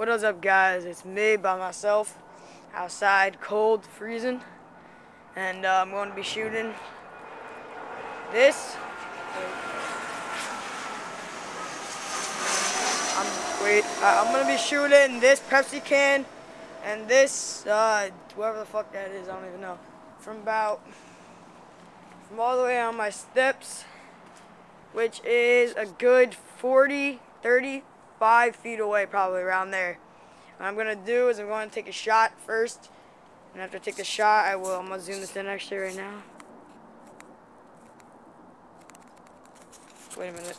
What is up, guys? It's me by myself outside, cold, freezing, and I'm going to be shooting this. I'm going to be shooting this Pepsi can and this whoever the fuck that is, I don't even know. From all the way on my steps, which is a good 40, 35 feet away, probably around there. What I'm gonna do is I'm going to take a shot first, and after I take the shot, I'm gonna zoom this in actually right now. Wait a minute.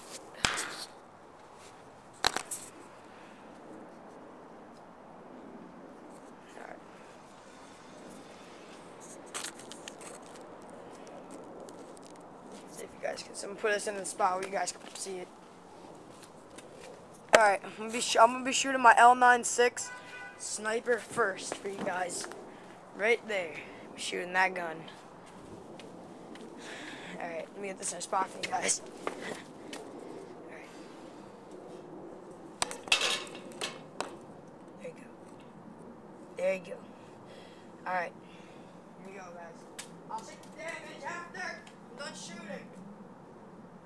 Alright. See if you guys can. So I'm gonna put this in the spot where you guys can see it. Alright, I'm gonna be shooting my L96 sniper first for you guys. Right there. I'm shooting that gun. Alright, let me get this in a spot for you guys. Alright. There you go. There you go. Alright. Here we go, guys. I'll take the damage after I'm done shooting.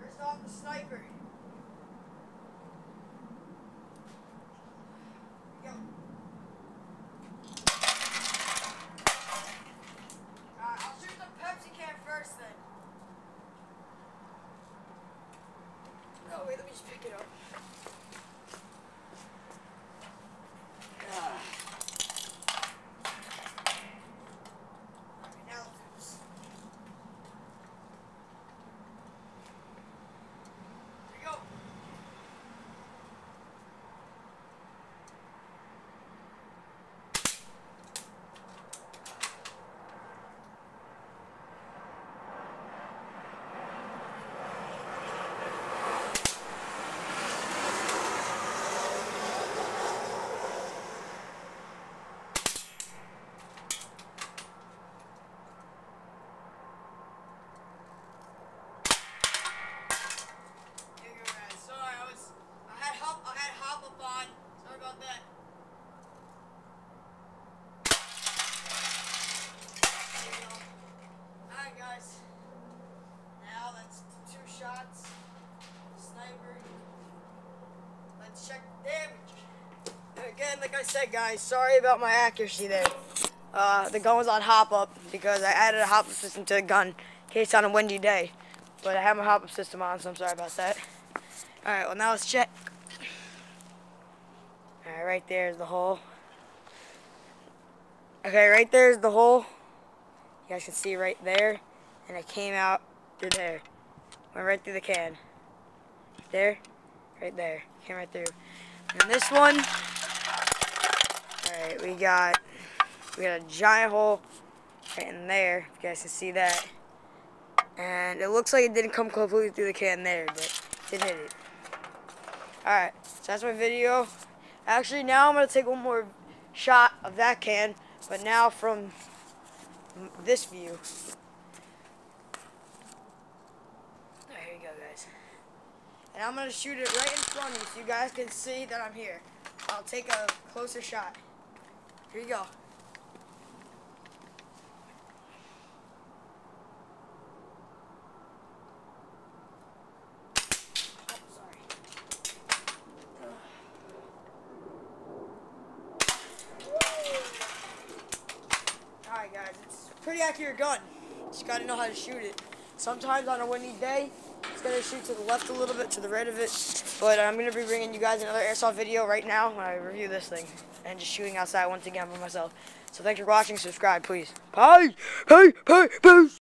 First off, the sniper. Oh, wait, let me just pick it up. Alright, now let's do this. Here we go. Check the damage. Again, like I said, guys, sorry about my accuracy there. The gun was on hop up because I added a hop up system to the gun in case on a windy day. But I have my hop up system on, so I'm sorry about that. Alright, well now let's check. Alright, right there's the hole. Okay, right there's the hole. You guys can see right there. And it came out through there. Went right through the can. There. Right there. Came right through. And this one, alright, we got a giant hole right in there, if you guys can see that. And it looks like it didn't come completely through the can there, but it did hit it. Alright, so that's my video. Actually, now I'm going to take one more shot of that can, but now from this view. There you go, guys. And I'm going to shoot it right in front of you so you guys can see that I'm here. I'll take a closer shot. Here you go. Oh, sorry. Alright, guys. It's a pretty accurate gun. Just got to know how to shoot it. Sometimes on a windy day, it's going to shoot to the left a little bit, to the right of it. But I'm going to be bringing you guys another airsoft video right now when I review this thing. And just shooting outside once again by myself. So thanks for watching. Subscribe, please. Bye. Bye. Bye. Bye.